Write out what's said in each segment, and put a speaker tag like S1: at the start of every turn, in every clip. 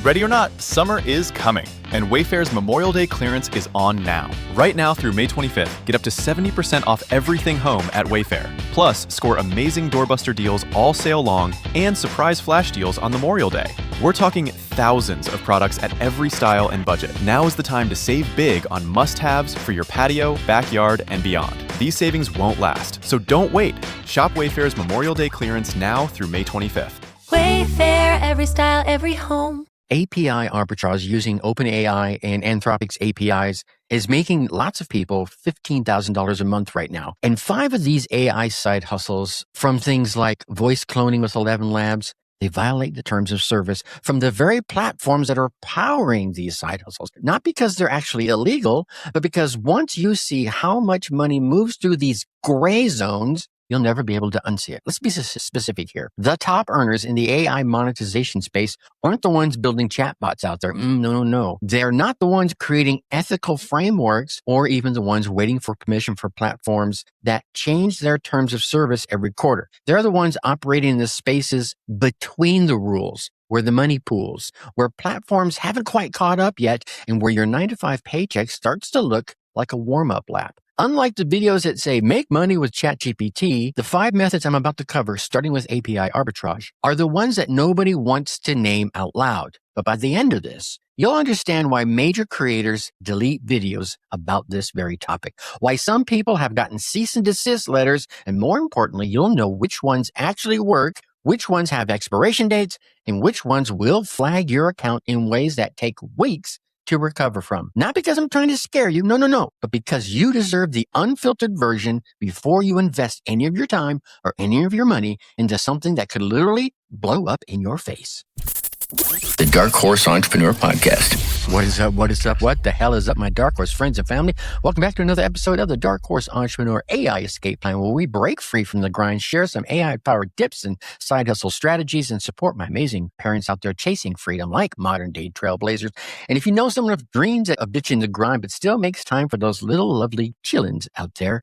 S1: Ready or not, summer is coming, and Wayfair's Memorial Day clearance is on now. Right now through May 25th, get up to 70% off everything home at Wayfair. Plus, score amazing doorbuster deals all sale long and surprise flash deals on Memorial Day. We're talking thousands of products at every style and budget. Now is the time to save big on must-haves for your patio, backyard, and beyond. These savings won't last, so don't wait. Shop Wayfair's Memorial Day clearance now through May 25th.
S2: Wayfair, every style, every home.
S3: API arbitrage using OpenAI and Anthropic's APIs is making lots of people $15,000 a month right now. And 5 of these AI side hustles, from things like voice cloning with 11 Labs, they violate the terms of service from the very platforms that are powering these side hustles. Not because they're actually illegal, but because once you see how much money moves through these gray zones, you'll never be able to unsee it. Let's be specific here. The top earners in the AI monetization space aren't the ones building chatbots out there. No. They're not the ones creating ethical frameworks or even the ones waiting for permission for platforms that change their terms of service every quarter. They're the ones operating in the spaces between the rules, where the money pools, where platforms haven't quite caught up yet, and where your 9-to-5 paycheck starts to look like a warm-up lap. Unlike the videos that say, make money with ChatGPT, the 5 methods I'm about to cover, starting with API arbitrage, are the ones that nobody wants to name out loud. But by the end of this, you'll understand why major creators delete videos about this very topic, why some people have gotten cease and desist letters, and more importantly, you'll know which ones actually work, which ones have expiration dates, and which ones will flag your account in ways that take weeks to recover from. Not because I'm trying to scare you, no, but because you deserve the unfiltered version before you invest any of your time or any of your money into something that could literally blow up in your face.
S4: The Dark Horse Entrepreneur Podcast.
S3: What is up? What the hell is up, my Dark Horse friends and family? Welcome back to another episode of the Dark Horse Entrepreneur AI Escape Plan, where we break free from the grind, share some AI-powered tips and side hustle strategies, and support my amazing parents out there chasing freedom like modern-day trailblazers. And if you know someone with dreams of ditching the grind, but still makes time for those little lovely chillins out there,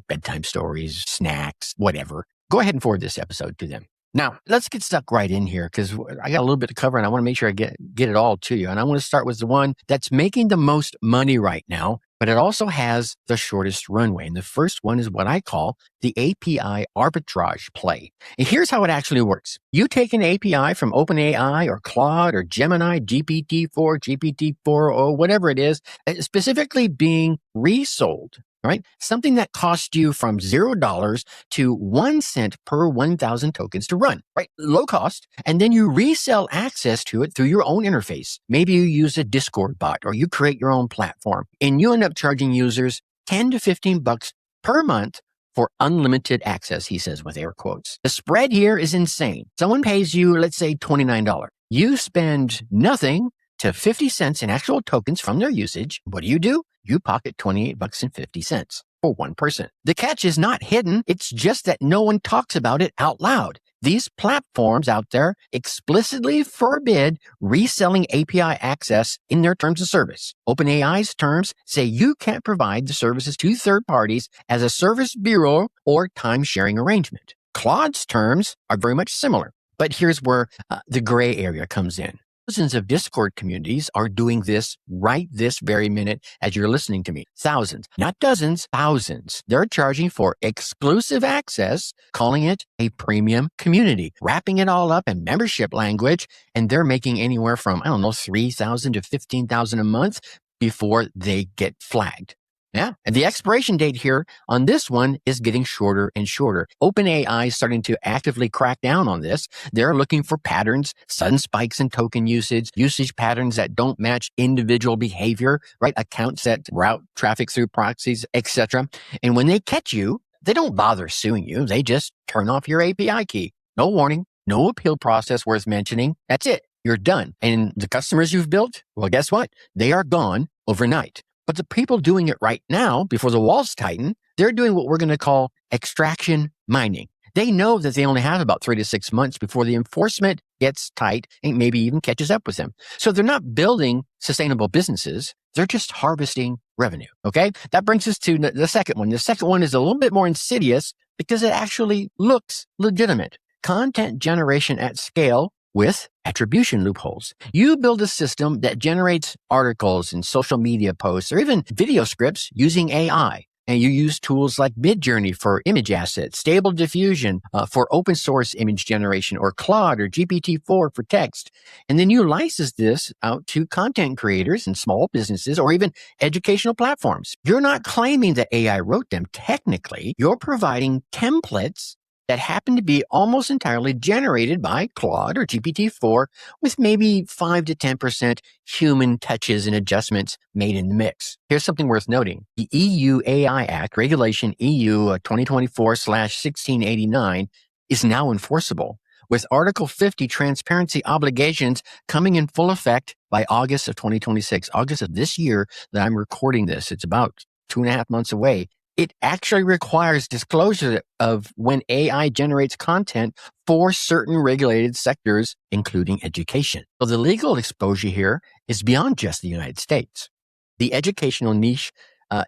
S3: bedtime stories, snacks, whatever, go ahead and forward this episode to them. Now, let's get stuck right in here because I got a little bit to cover and I want to make sure I get it all to you. And I want to start with the one that's making the most money right now, but it also has the shortest runway. And the first one is what I call the API arbitrage play. And here's how it actually works. You take an API from OpenAI or Claude or Gemini, GPT-4, GPT-4o, whatever it is, specifically being resold. Right? Something that costs you from $0 to 1 cent per 1,000 tokens to run, right? Low cost. And then you resell access to it through your own interface. Maybe you use a Discord bot or you create your own platform and you end up charging users 10 to 15 bucks per month for unlimited access, he says with air quotes. The spread here is insane. Someone pays you, let's say $29. You spend nothing to 50 cents in actual tokens from their usage. What do? You pocket 28 bucks and 50 cents for one person. The catch is not hidden. It's just that no one talks about it out loud. These platforms out there explicitly forbid reselling API access in their terms of service. OpenAI's terms say you can't provide the services to third parties as a service bureau or time-sharing arrangement. Claude's terms are very much similar, but here's where the gray area comes in. Thousands of Discord communities are doing this right this very minute as you're listening to me. Thousands, not dozens, thousands. They're charging for exclusive access, calling it a premium community, wrapping it all up in membership language, and they're making anywhere from, $3,000 to $15,000 a month before they get flagged. Yeah. And the expiration date here on this one is getting shorter and shorter. OpenAI is starting to actively crack down on this. They're looking for patterns, sudden spikes in token usage patterns that don't match individual behavior, right? Accounts that route traffic through proxies, etc. And when they catch you, they don't bother suing you. They just turn off your API key. No warning, no appeal process worth mentioning. That's it. You're done. And the customers you've built, well, guess what? They are gone overnight. But the people doing it right now, before the walls tighten, they're doing what we're going to call extraction mining. They know that they only have about 3 to 6 months before the enforcement gets tight and maybe even catches up with them. So they're not building sustainable businesses. They're just harvesting revenue. Okay. That brings us to the second one. The second one is a little bit more insidious because it actually looks legitimate. Content generation at scale with attribution loopholes. You build a system that generates articles and social media posts or even video scripts using AI. And you use tools like Midjourney for image assets, Stable Diffusion for open source image generation, or Claude or GPT-4 for text. And then you license this out to content creators and small businesses or even educational platforms. You're not claiming that AI wrote them. Technically, you're providing templates that happen to be almost entirely generated by Claude or GPT-4 with maybe 5 to 10% human touches and adjustments made in the mix. Here's something worth noting. The EU AI Act, Regulation EU 2024/1689, is now enforceable, with Article 50 transparency obligations coming in full effect by August of 2026, August of this year that I'm recording this. It's about 2.5 months away. It actually requires disclosure of when AI generates content for certain regulated sectors, including education. So the legal exposure here is beyond just the United States. The educational niche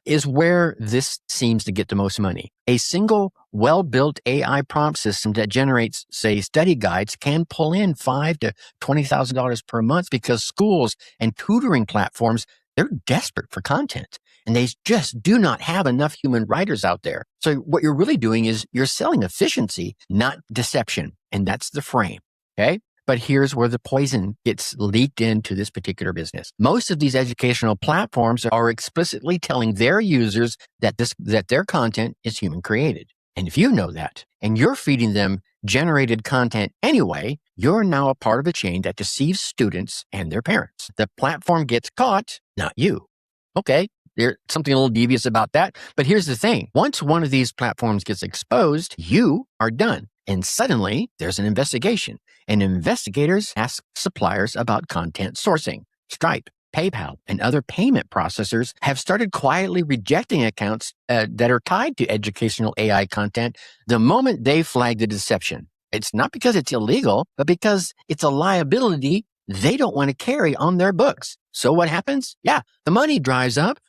S3: is where this seems to get the most money. A single well-built AI prompt system that generates, say, study guides can pull in $5,000 to $20,000 per month because schools and tutoring platforms, they're desperate for content. And they just do not have enough human writers out there. So what you're really doing is you're selling efficiency, not deception. And that's the frame. Okay. But here's where the poison gets leaked into this particular business. Most of these educational platforms are explicitly telling their users that their content is human created. And if you know that and you're feeding them generated content anyway, you're now a part of a chain that deceives students and their parents. The platform gets caught, not you. Okay. There's something a little devious about that. But here's the thing. Once one of these platforms gets exposed, you are done. And suddenly there's an investigation. And investigators ask suppliers about content sourcing. Stripe, PayPal, and other payment processors have started quietly rejecting accounts that are tied to educational AI content the moment they flag the deception. It's not because it's illegal, but because it's a liability they don't want to carry on their books. So what happens? Yeah, the money dries up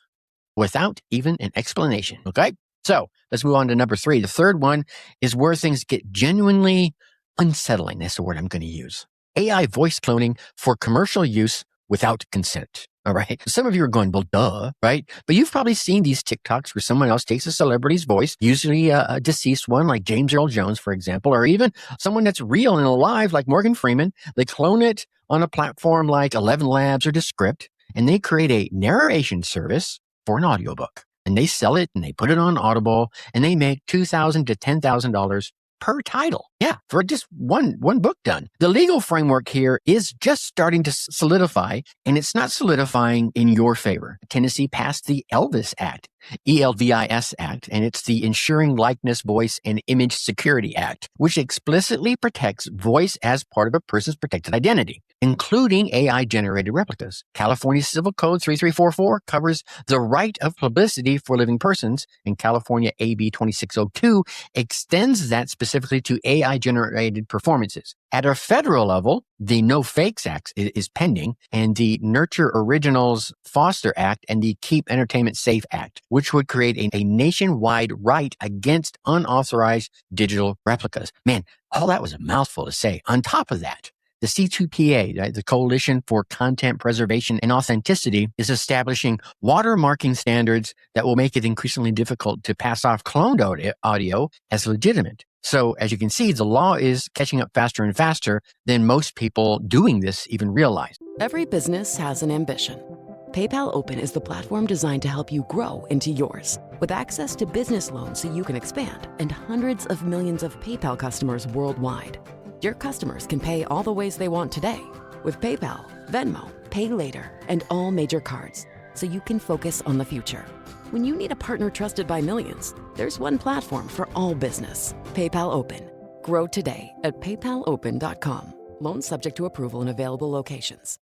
S3: without even an explanation. Okay. So let's move on to number 3. The third one is where things get genuinely unsettling. That's the word I'm going to use. AI voice cloning for commercial use without consent. All right. Some of you are going, well, duh, right? But you've probably seen these TikToks where someone else takes a celebrity's voice, usually a deceased one like James Earl Jones, for example, or even someone that's real and alive like Morgan Freeman. They clone it on a platform like 11 Labs or Descript, and they create a narration service for an audiobook. And they sell it and they put it on Audible and they make $2,000 to $10,000 per title. Yeah, for just one book done. The legal framework here is just starting to solidify, and it's not solidifying in your favor. Tennessee passed the Elvis Act, ELVIS Act, and it's the Ensuring Likeness, Voice, and Image Security Act, which explicitly protects voice as part of a person's protected identity, including AI-generated replicas. California Civil Code 3344 covers the right of publicity for living persons, and California AB 2602 extends that specifically to AI-generated performances. At a federal level, the No Fakes Act is pending, and the Nurture Originals Foster Act and the Keep Entertainment Safe Act, which would create a nationwide right against unauthorized digital replicas. Man, all that was a mouthful to say. On top of that, the C2PA, the Coalition for Content Preservation and Authenticity, is establishing watermarking standards that will make it increasingly difficult to pass off cloned audio as legitimate. So as you can see, the law is catching up faster and faster than most people doing this even realize.
S5: Every business has an ambition. PayPal Open is the platform designed to help you grow into yours. With access to business loans so you can expand and hundreds of millions of PayPal customers worldwide. Your customers can pay all the ways they want today with PayPal, Venmo, Pay Later, and all major cards, so you can focus on the future. When you need a partner trusted by millions, there's one platform for all business. PayPal Open. Grow today at paypalopen.com. Loans subject to approval in available locations.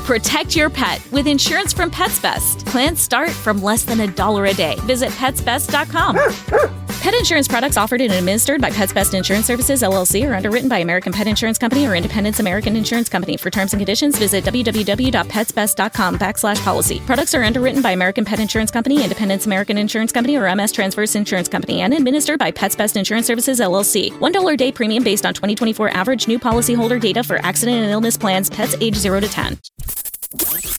S6: Protect your pet with insurance from Pets Best. Plans start from less than $1 a day. Visit petsbest.com. Pet insurance products offered and administered by Pets Best Insurance Services, LLC, are underwritten by American Pet Insurance Company or Independence American Insurance Company. For terms and conditions, visit www.petsbest.com/policy. Products are underwritten by American Pet Insurance Company, Independence American Insurance Company, or MS Transverse Insurance Company, and administered by Pets Best Insurance Services, LLC. $1 a day premium based on 2024 average new policyholder data for accident and illness plans, pets age 0 to 10.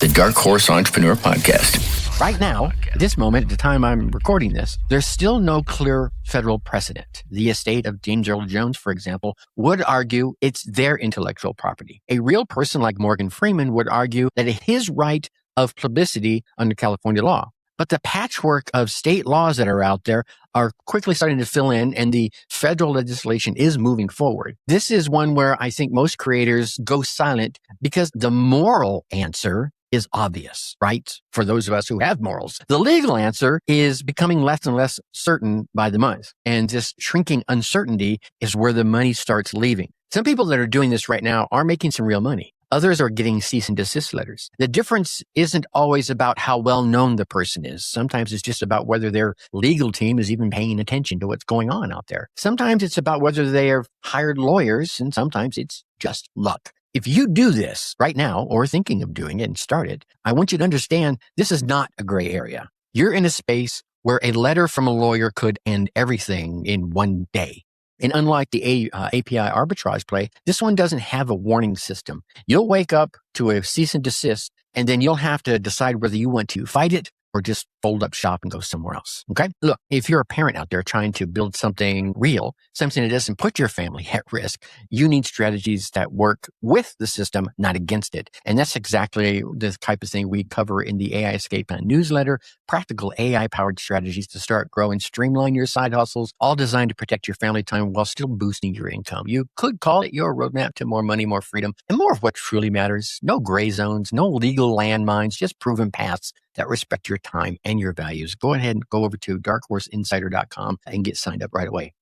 S4: The Dark Horse Entrepreneur Podcast.
S3: Right now, at this moment, at the time I'm recording this, there's still no clear federal precedent. The estate of James Earl Jones, for example, would argue it's their intellectual property. A real person like Morgan Freeman would argue that it's his right of publicity under California law. But the patchwork of state laws that are out there are quickly starting to fill in, and the federal legislation is moving forward. This is one where I think most creators go silent because the moral answer is obvious, right? For those of us who have morals. The legal answer is becoming less and less certain by the month. And this shrinking uncertainty is where the money starts leaving. Some people that are doing this right now are making some real money. Others are getting cease and desist letters. The difference isn't always about how well known the person is. Sometimes it's just about whether their legal team is even paying attention to what's going on out there. Sometimes it's about whether they have hired lawyers, and sometimes it's just luck. If you do this right now or thinking of doing it and start it, I want you to understand this is not a gray area. You're in a space where a letter from a lawyer could end everything in one day. And unlike the API arbitrage play, this one doesn't have a warning system. You'll wake up to a cease and desist, and then you'll have to decide whether you want to fight it or just fold up shop and go somewhere else. Okay? Look, if you're a parent out there trying to build something real, something that doesn't put your family at risk, you need strategies that work with the system, not against it. And that's exactly the type of thing we cover in the AI Escape Plan newsletter, practical AI-powered strategies to start, grow, and streamline your side hustles, all designed to protect your family time while still boosting your income. You could call it your roadmap to more money, more freedom, and more of what truly matters. No gray zones, no legal landmines, just proven paths that respect your time and your values. Go ahead and go over to darkhorseinsider.com and get signed up right away.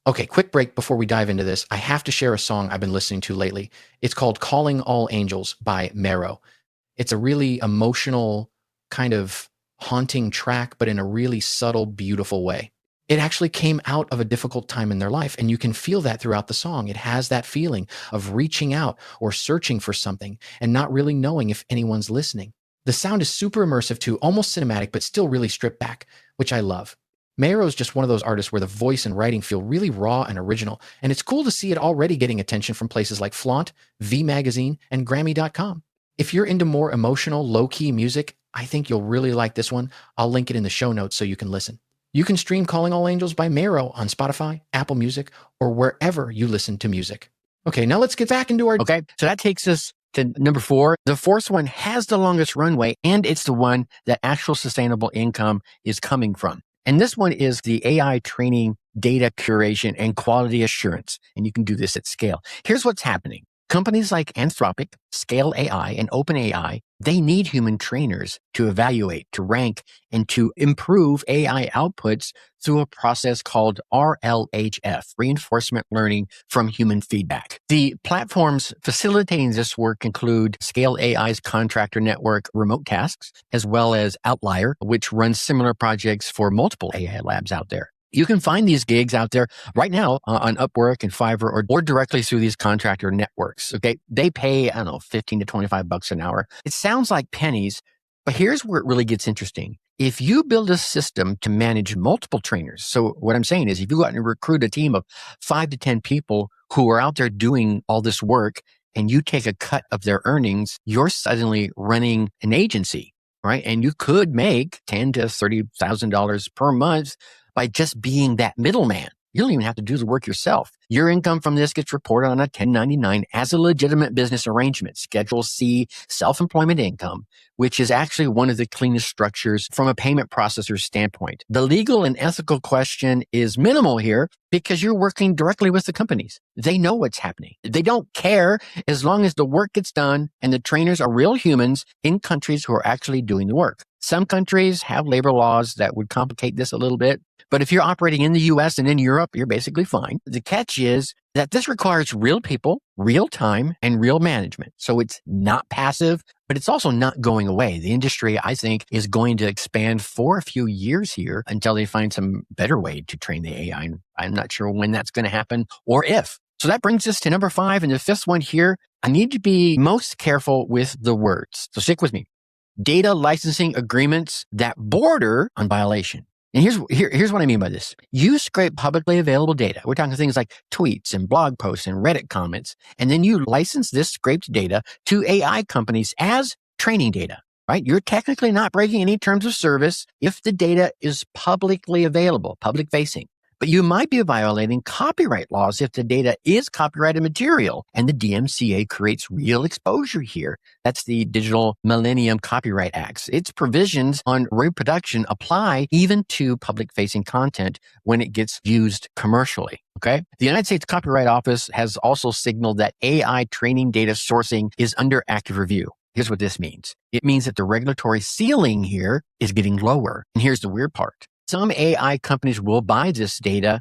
S7: Okay, quick break before we dive into this. I have to share a song I've been listening to lately. It's called Calling All Angels by Mero. It's a really emotional, kind of haunting track, but in a really subtle, beautiful way. It actually came out of a difficult time in their life, and you can feel that throughout the song. It has that feeling of reaching out or searching for something and not really knowing if anyone's listening. The sound is super immersive too, almost cinematic, but still really stripped back, which I love. Mero is just one of those artists where the voice and writing feel really raw and original, and it's cool to see it already getting attention from places like Flaunt, V Magazine, and Grammy.com. If you're into more emotional, low-key music, I think you'll really like this one. I'll link it in the show notes so you can listen. You can stream Calling All Angels by Mero on Spotify, Apple Music, or wherever you listen to music. Okay, now let's get back into our...
S3: Okay, so that takes us to number 4. The fourth one has the longest runway, and it's the one that actual sustainable income is coming from. And this one is the AI training, data curation, and quality assurance. And you can do this at scale. Here's what's happening. Companies like Anthropic, Scale AI, and OpenAI, they need human trainers to evaluate, to rank, and to improve AI outputs through a process called RLHF, Reinforcement Learning from Human Feedback. The platforms facilitating this work include Scale AI's contractor network Remote Tasks, as well as Outlier, which runs similar projects for multiple AI labs out there. You can find these gigs out there right now on Upwork and Fiverr or directly through these contractor networks. Okay. They pay, I don't know, $15 to $25 an hour. It sounds like pennies, but here's where it really gets interesting. If you build a system to manage multiple trainers, so what I'm saying is if you go out and recruit a team of 5 to 10 people who are out there doing all this work and you take a cut of their earnings, you're suddenly running an agency, right? And you could make $10,000 to $30,000 per month by just being that middleman. You don't even have to do the work yourself. Your income from this gets reported on a 1099 as a legitimate business arrangement, Schedule C, self-employment income, which is actually one of the cleanest structures from a payment processor's standpoint. The legal and ethical question is minimal here because you're working directly with the companies. They know what's happening. They don't care as long as the work gets done and the trainers are real humans in countries who are actually doing the work. Some countries have labor laws that would complicate this a little bit. But if you're operating in the US and in Europe, you're basically fine. The catch is that this requires real people, real time, and real management. So it's not passive, but it's also not going away. The industry, I think, is going to expand for a few years here until they find some better way to train the AI. I'm not sure when that's going to happen or if. So that brings us to number 5. And the 5th one here, I need to be most careful with the words. So stick with me. Data licensing agreements that border on violation. And here's what I mean by this. You scrape publicly available data. We're talking things like tweets and blog posts and Reddit comments. And then you license this scraped data to AI companies as training data, right? You're technically not breaking any terms of service if the data is publicly available, public facing. But you might be violating copyright laws if the data is copyrighted material, and the DMCA creates real exposure here. That's the Digital Millennium Copyright Act. Its provisions on reproduction apply even to public-facing content when it gets used commercially. Okay? The United States Copyright Office has also signaled that AI training data sourcing is under active review. Here's what this means. It means that the regulatory ceiling here is getting lower. And here's the weird part. Some AI companies will buy this data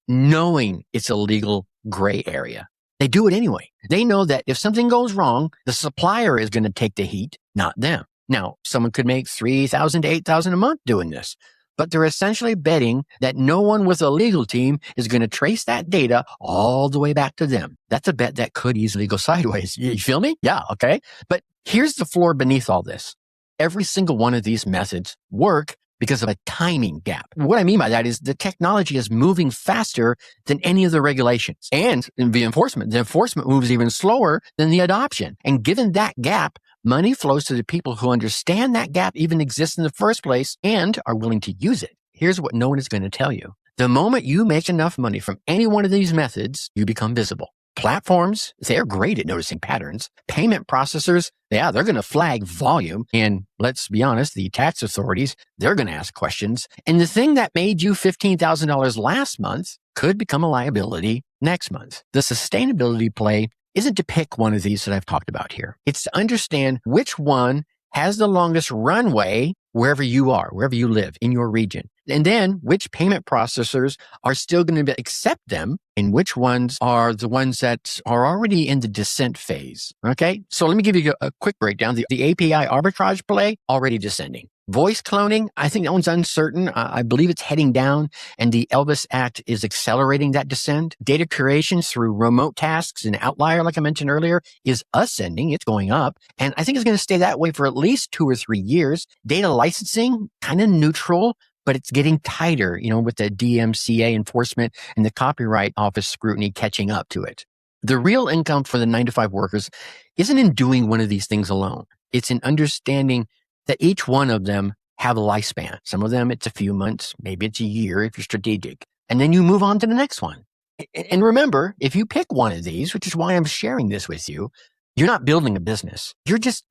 S3: knowing it's a legal gray area. They do it anyway. They know that if something goes wrong, the supplier is going to take the heat, not them. Now, someone could make $3,000 to $8,000 a month doing this, but they're essentially betting that no one with a legal team is going to trace that data all the way back to them. That's a bet that could easily go sideways. You feel me? Yeah, okay. But here's the floor beneath all this. Every single one of these methods work because of a timing gap. What I mean by that is the technology is moving faster than any of the regulations. And in the enforcement moves even slower than the adoption. And given that gap, money flows to the people who understand that gap even exists in the first place and are willing to use it. Here's what no one is going to tell you. The moment you make enough money from any one of these methods, you become visible. Platforms, they're great at noticing patterns. Payment processors, they're going to flag volume. And let's be honest, the tax authorities, they're going to ask questions. And the thing that made you $15,000 last month could become a liability next month. The sustainability play isn't to pick one of these that I've talked about here. It's to understand which one has the longest runway wherever you are, wherever you live in your region. And then which payment processors are still going to accept them and which ones are the ones that are already in the descent phase. Okay. So let me give you a quick breakdown. The API arbitrage play already descending. Voice cloning, I think that one's uncertain. I believe it's heading down, and the Elvis Act is accelerating that descent. Data curation through remote tasks and outlier, like I mentioned earlier, is ascending. It's going up, and I think it's going to stay that way for at least 2 or 3 years. Data licensing, kind of neutral, but it's getting tighter, with the DMCA enforcement and the Copyright Office scrutiny catching up to it. The real income for the 9-to-5 workers isn't in doing one of these things alone. It's in understanding that each one of them have a lifespan. Some of them, it's a few months, maybe it's a year if you're strategic. And then you move on to the next one. And remember, if you pick one of these, which is why I'm sharing this with you, you're not building a business. You're just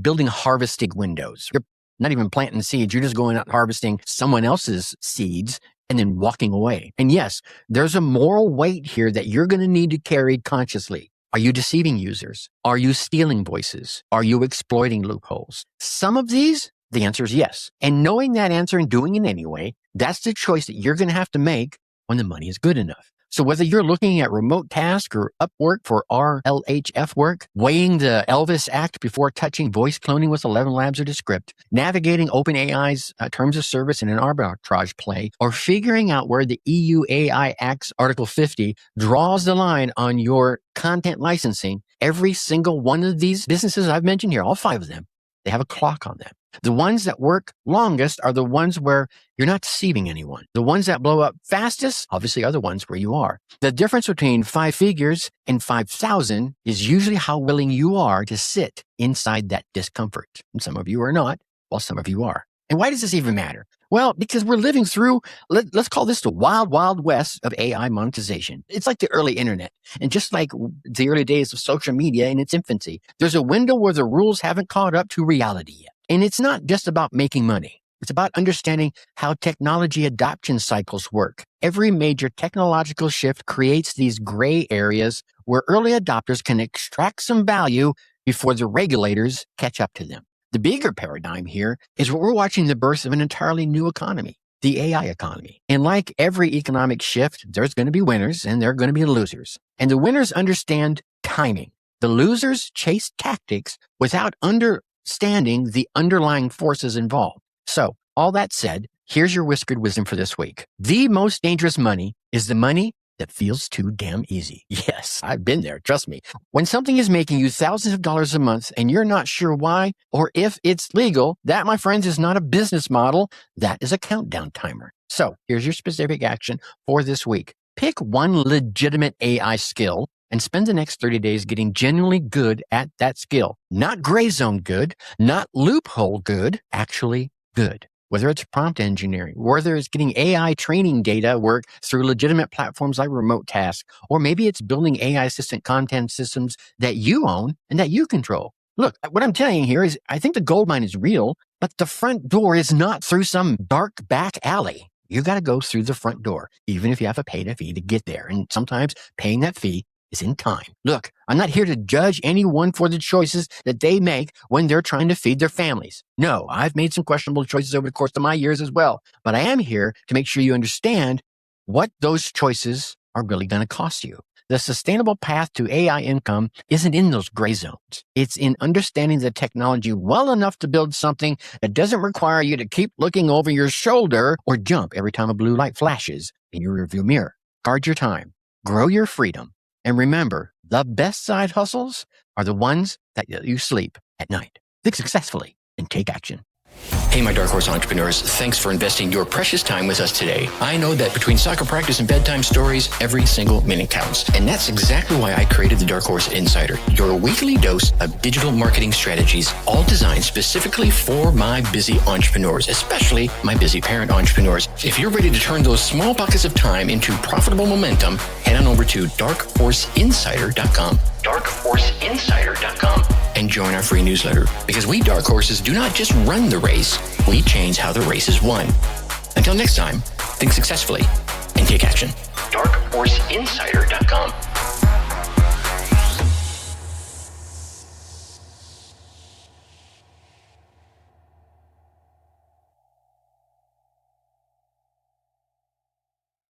S3: building harvesting windows. You're not even planting seeds. You're just going out and harvesting someone else's seeds and then walking away. And yes, there's a moral weight here that you're going to need to carry consciously. Are you deceiving users? Are you stealing voices? Are you exploiting loopholes? Some of these, the answer is yes. And knowing that answer and doing it anyway, that's the choice that you're going to have to make when the money is good enough. So whether you're looking at remote task or Upwork for RLHF work, weighing the Elvis Act before touching voice cloning with 11 Labs or Descript, navigating OpenAI's terms of service in an arbitrage play, or figuring out where the EU AI Act's Article 50 draws the line on your content licensing, every single one of these businesses I've mentioned here, all 5 of them, they have a clock on them. The ones that work longest are the ones where you're not deceiving anyone. The ones that blow up fastest, obviously, are the ones where you are. The difference between 5 figures and 5,000 is usually how willing you are to sit inside that discomfort. And some of you are not, while some of you are. And why does this even matter? Well, because we're living through, let's call this the wild, wild west of AI monetization. It's like the early internet. And just like the early days of social media in its infancy, there's a window where the rules haven't caught up to reality yet. And it's not just about making money. It's about understanding how technology adoption cycles work. Every major technological shift creates these gray areas where early adopters can extract some value before the regulators catch up to them. The bigger paradigm here is what we're watching the birth of an entirely new economy, the AI economy. And like every economic shift, there's going to be winners and there are going to be losers. And the winners understand timing. The losers chase tactics without understanding the underlying forces involved. So, all that said, here's your Whiskered wisdom for this week. The most dangerous money is the money that feels too damn easy. Yes, I've been there. Trust me. When something is making you thousands of dollars a month and you're not sure why or if it's legal, that, my friends, is not a business model. That is a countdown timer. So here's your specific action for this week. Pick one legitimate AI skill and spend the next 30 days getting genuinely good at that skill. Not gray zone good, not loophole good, actually good. Whether it's prompt engineering, whether it's getting AI training data work through legitimate platforms like Remote Task, or maybe it's building AI assistant content systems that you own and that you control. Look, what I'm telling you here is I think the gold mine is real, but the front door is not through some dark back alley. You got to go through the front door, even if you have to pay a fee to get there. And sometimes paying that fee is in time. Look, I'm not here to judge anyone for the choices that they make when they're trying to feed their families. No, I've made some questionable choices over the course of my years as well. But I am here to make sure you understand what those choices are really going to cost you. The sustainable path to AI income isn't in those gray zones. It's in understanding the technology well enough to build something that doesn't require you to keep looking over your shoulder or jump every time a blue light flashes in your rearview mirror. Guard your time, grow your freedom, and remember, the best side hustles are the ones that you sleep at night. Think successfully and take action.
S4: Hey, my Dark Horse entrepreneurs, thanks for investing your precious time with us today. I know that between soccer practice and bedtime stories, every single minute counts. And that's exactly why I created the Dark Horse Insider, your weekly dose of digital marketing strategies, all designed specifically for my busy entrepreneurs, especially my busy parent entrepreneurs. If you're ready to turn those small pockets of time into profitable momentum, head on over to darkhorseinsider.com. darkhorseinsider.com and join our free newsletter, because we Dark Horses do not just run the race, we change how the race is won. Until next time, think successfully and take action. darkhorseinsider.com.